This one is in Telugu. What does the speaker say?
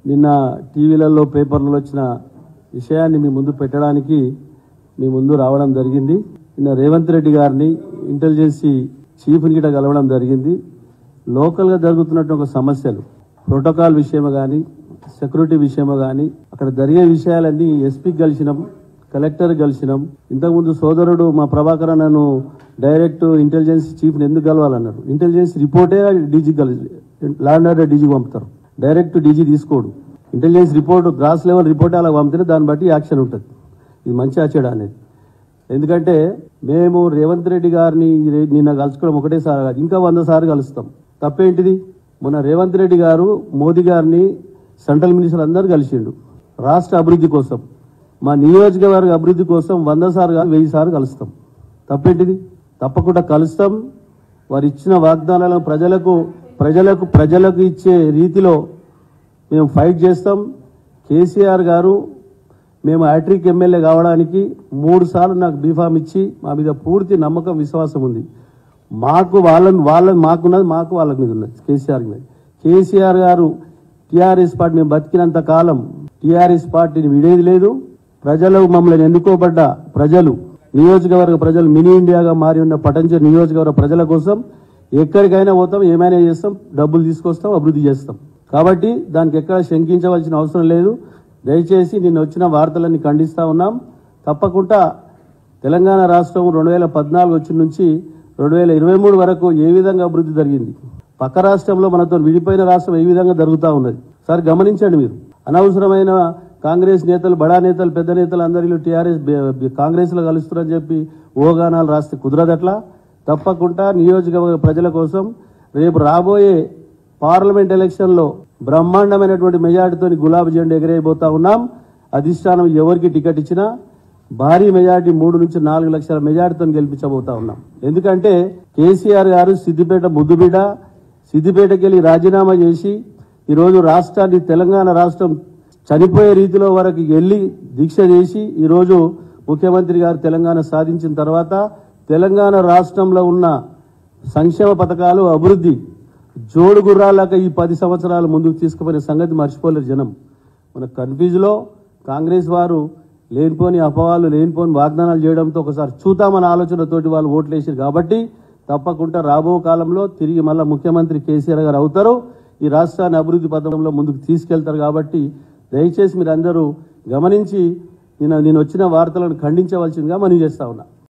నిన్న టీవీలలో పేపర్లలో వచ్చిన విషయాన్ని మీ ముందు పెట్టడానికి మీ ముందు రావడం జరిగింది. నిన్న రేవంత్ రెడ్డి గారిని ఇంటెలిజెన్సీ చీఫ్ని గిట్ట కలవడం జరిగింది. లోకల్గా జరుగుతున్నట్టు ఒక సమస్యలు ప్రోటోకాల్ విషయమో కానీ సెక్యూరిటీ విషయమో కానీ అక్కడ జరిగే విషయాలన్నీ ఎస్పీకి కలిసినాం, కలెక్టర్ కలిసినాం. ఇంతకుముందు సోదరుడు మా ప్రభాకర్ నన్ను డైరెక్ట్ ఇంటెలిజెన్స్ చీఫ్ని ఎందుకు కలవాలన్నారు. ఇంటెలిజెన్స్ రిపోర్టే డీజీ లా అండ్ ఆర్డర్ డీజీకి పంపుతారు, డైరెక్ట్ డీజీ తీసుకోడు. Intelligence report gross level report అలా పంపితే దాన్ని బట్టి యాక్షన్ ఉంటుంది. ఇది మంచి ఆచరణ అనేది. ఎందుకంటే మేము రేవంత్ రెడ్డి గారిని నిన్న కలుసుకోవడం ఒకటేసారి కాదు, ఇంకా 100 సార్లు కలుస్తాం. తప్పేంటిది? మొన్న రేవంత్ రెడ్డి గారు మోదీ గారిని సెంట్రల్ మినిస్టర్ అందరూ కలిసిండు రాష్ట్ర అభివృద్ధి కోసం, మా నియోజకవర్గ అభివృద్ధి కోసం 100 సార్లు కాదు 1000 సార్లు కలుస్తాం. తప్పేంటిది? తప్పకుండా కలుస్తాం. వారు ఇచ్చిన వాగ్దానాలను ప్రజలకు ఇచ్చే రీతిలో మేము ఫైట్ చేస్తాం. కేసీఆర్ గారు మేము హ్యాట్రిక్ ఎమ్మెల్యే కావడానికి 3 సార్లు నాకు బీఫామ్ ఇచ్చి మా మీద పూర్తి నమ్మకం విశ్వాసం ఉంది. మాకున్నది మాకు వాళ్ళ మీద ఉన్నది కేసీఆర్ మీద. కేసీఆర్ గారు టీఆర్ఎస్ పార్టీ మేము బతికినంత కాలం టీఆర్ఎస్ పార్టీని విడేది లేదు. ప్రజలు మమ్మల్ని ఎన్నుకోబడ్డ ప్రజలు, నియోజకవర్గ ప్రజలు మినీ ఇండియాగా మారి ఉన్న పటంచెరు నియోజకవర్గ ప్రజల కోసం ఎక్కడికైనా పోతాం, ఏమైనా చేస్తాం, డబ్బులు తీసుకొస్తాం, అభివృద్ధి చేస్తాం. కాబట్టి దానికి ఎక్కడ శంకించవలసిన అవసరం లేదు. దయచేసి నిన్న వచ్చిన వార్తలన్నీ ఖండిస్తూ ఉన్నాం. తప్పకుండా తెలంగాణ రాష్ట్రం 2014 వచ్చిన నుంచి 2023 వరకు ఏ విధంగా అభివృద్ధి జరిగింది, పక్క రాష్ట్రంలో మనతో విడిపోయిన రాష్ట్రం ఏ విధంగా జరుగుతూ ఉన్నది సార్ గమనించండి. మీరు అనవసరమైన కాంగ్రెస్ నేతలు, బడా నేతలు, పెద్ద నేతలు అందరిలో టీఆర్ఎస్ కాంగ్రెస్లో కలుస్తున్నారని చెప్పి ఓగానాలు రాస్తే కుదరదట్లా. తప్పకుండా నియోజకవర్గ ప్రజల కోసం రేపు రాబోయే పార్లమెంట్ ఎలక్షన్లో బ్రహ్మాండమైనటువంటి మెజార్టీతో గులాబీ జెండా ఎగరేయబోతా ఉన్నాం. అధిష్టానం ఎవరికి టికెట్ ఇచ్చినా భారీ మెజార్టీ 3 నుంచి 4 లక్షల మెజార్టీతో గెలిపించబోతా ఉన్నాం. ఎందుకంటే కేసీఆర్ గారు సిద్దిపేట ముద్దుబిడ్డ, సిద్దిపేటకి వెళ్ళి రాజీనామా చేసి ఈరోజు రాష్ట్రాన్ని, తెలంగాణ రాష్ట్రం చనిపోయే రీతిలో వరకు వెళ్ళి దీక్ష చేసి ఈరోజు ముఖ్యమంత్రి గారు తెలంగాణ సాధించిన తర్వాత తెలంగాణ రాష్ట్రంలో ఉన్న సంక్షేమ పథకాలు, అభివృద్ధి జోడు గుర్రాలాగా ఈ 10 సంవత్సరాలు ముందుకు తీసుకుపోయిన సంగతి మర్చిపోలేరు జనం. మన కన్ఫ్యూజ్లో కాంగ్రెస్ వారు లేనిపోని అపవాళ్ళు, లేనిపోని వాగ్దానాలు చేయడంతో ఒకసారి చూద్దామన్న ఆలోచనతోటి వాళ్ళు ఓట్లు వేసారు. కాబట్టి తప్పకుండా రాబో కాలంలో తిరిగి మళ్ళీ ముఖ్యమంత్రి కేసీఆర్ గారు అవుతారు, ఈ రాష్ట్రాన్ని అభివృద్ధి పథకంలో ముందుకు తీసుకెళ్తారు. కాబట్టి దయచేసి మీరు అందరూ గమనించి నేను వచ్చిన వార్తలను ఖండించవలసిందిగా మనవి చేస్తా ఉన్నా.